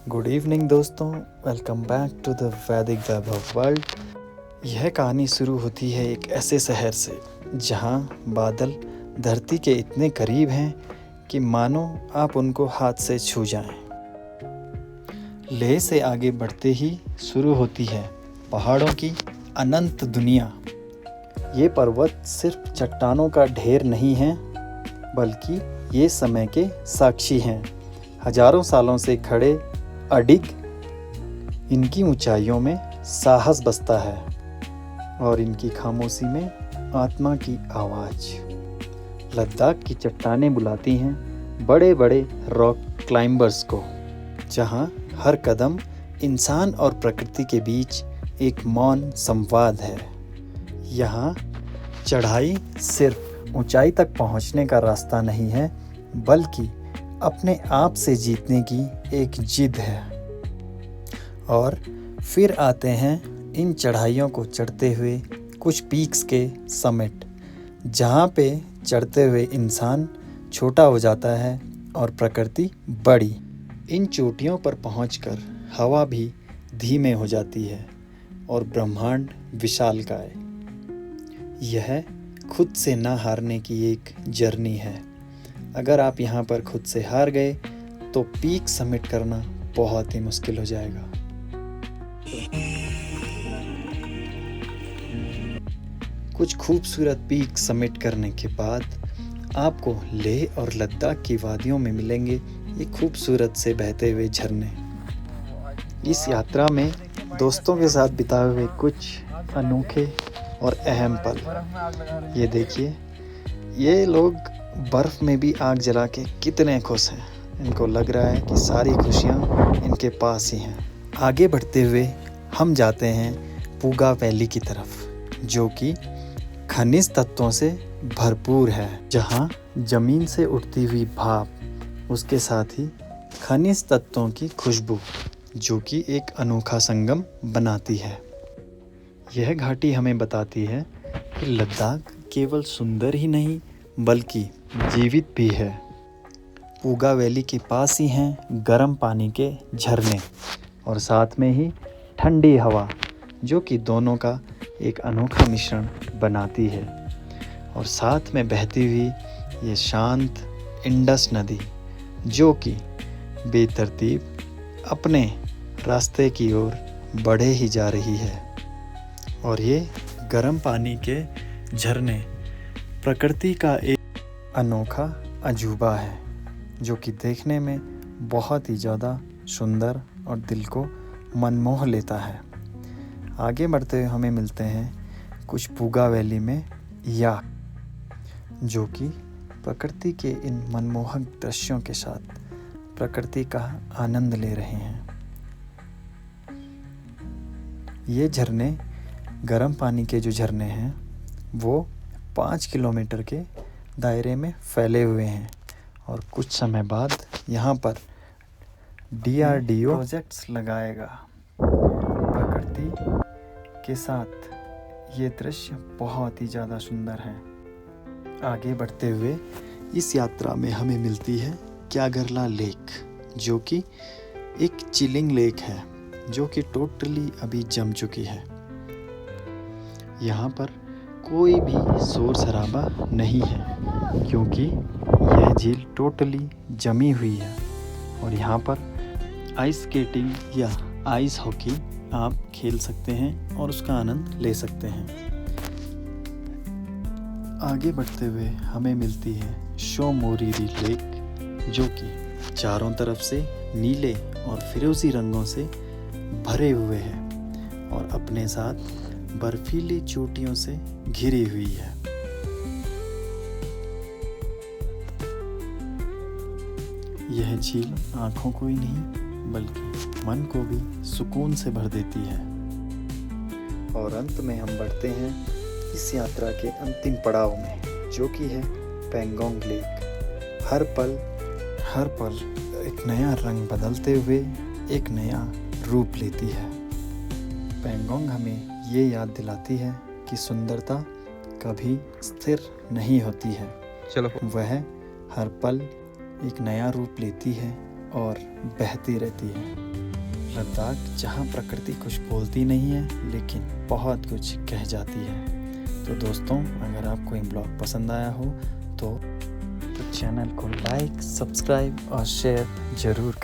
Good evening दोस्तों, welcome back to the वैदिक वैभव world. यह कहानी शुरू होती है एक ऐसे शहर से जहां बादल धरती के इतने करीब हैं कि मानो आप उनको हाथ से छू जाएं। लेह से आगे बढ़ते ही शुरू होती है पहाड़ों की अनंत दुनिया। ये पर्वत सिर्फ चट्टानों का ढेर नहीं है, बल्कि ये समय के साक्षी हैं। हजारों सालों से खड़े अडिग इनकी ऊंचाइयों में साहस बसता है और इनकी खामोशी में आत्मा की आवाज़। लद्दाख की चट्टानें बुलाती हैं बड़े बड़े रॉक क्लाइंबर्स को, जहां हर कदम इंसान और प्रकृति के बीच एक मौन संवाद है। यहाँ चढ़ाई सिर्फ ऊंचाई तक पहुंचने का रास्ता नहीं है, बल्कि अपने आप से जीतने की एक जिद है। और फिर आते हैं इन चढ़ाइयों को चढ़ते हुए कुछ पीक्स के समिट, जहाँ पे चढ़ते हुए इंसान छोटा हो जाता है और प्रकृति बड़ी। इन चोटियों पर पहुंचकर हवा भी धीमे हो जाती है और ब्रह्मांड विशालकाय। यह खुद से ना हारने की एक जर्नी है। अगर आप यहाँ पर खुद से हार गए तो पीक समिट करना बहुत ही मुश्किल हो जाएगा। कुछ खूबसूरत पीक समिट करने के बाद आपको लेह और लद्दाख की वादियों में मिलेंगे ये खूबसूरत से बहते हुए झरने। इस यात्रा में दोस्तों के साथ बिताए हुए कुछ अनोखे और अहम पल। ये देखिए, ये लोग बर्फ में भी आग जला के कितने खुश हैं। इनको लग रहा है कि सारी खुशियाँ इनके पास ही हैं। आगे बढ़ते हुए हम जाते हैं पूगा वैली की तरफ, जो कि खनिज तत्वों से भरपूर है। जहाँ जमीन से उठती हुई भाप, उसके साथ ही खनिज तत्वों की खुशबू, जो कि एक अनोखा संगम बनाती है। यह घाटी हमें बताती है कि लद्दाख केवल सुंदर ही नहीं बल्कि जीवित भी है। पूगा वैली के पास ही हैं गर्म पानी के झरने और साथ में ही ठंडी हवा, जो कि दोनों का एक अनोखा मिश्रण बनाती है। और साथ में बहती हुई ये शांत इंडस नदी, जो कि बेतरतीब अपने रास्ते की ओर बढ़े ही जा रही है। और ये गर्म पानी के झरने प्रकृति का एक अनोखा अजूबा है, जो कि देखने में बहुत ही ज़्यादा सुंदर और दिल को मनमोह लेता है। आगे बढ़ते हुए हमें मिलते हैं कुछ पूगा वैली में याक, जो कि प्रकृति के इन मनमोहक दृश्यों के साथ प्रकृति का आनंद ले रहे हैं। ये झरने, गर्म पानी के जो झरने हैं, वो 5 किलोमीटर के दायरे में फैले हुए हैं। और कुछ समय बाद यहाँ पर DRDO प्रोजेक्ट्स लगाएगा। प्रकृति के साथ ये दृश्य बहुत ही ज़्यादा सुंदर है। आगे बढ़ते हुए इस यात्रा में हमें मिलती है क्यागरला लेक, जो कि एक चिलिंग लेक है, जो कि टोटली अभी जम चुकी है। यहाँ पर कोई भी शोर शराबा नहीं है, क्योंकि यह झील टोटली जमी हुई है। और यहाँ पर आइस स्केटिंग या आइस हॉकी आप खेल सकते हैं और उसका आनंद ले सकते हैं। आगे बढ़ते हुए हमें मिलती है शो मोरिरी लेक, जो कि चारों तरफ से नीले और फिरोजी रंगों से भरे हुए हैं और अपने साथ बर्फीली चोटियों से घिरी हुई है। यह झील आंखों को ही नहीं बल्कि मन को भी सुकून से भर देती है। और अंत में हम बढ़ते हैं इस यात्रा के अंतिम पड़ाव में, जो कि है पेंगोंग लेक। हर पल एक नया रंग बदलते हुए एक नया रूप लेती है। पेंगोंग हमें ये याद दिलाती है कि सुंदरता कभी स्थिर नहीं होती है। वह हर पल एक नया रूप लेती है और बहती रहती है। लद्दाख जहाँ प्रकृति कुछ बोलती नहीं है लेकिन बहुत कुछ कह जाती है। तो दोस्तों, अगर आपको ये ब्लॉग पसंद आया हो तो चैनल को लाइक, सब्सक्राइब और शेयर ज़रूर करें।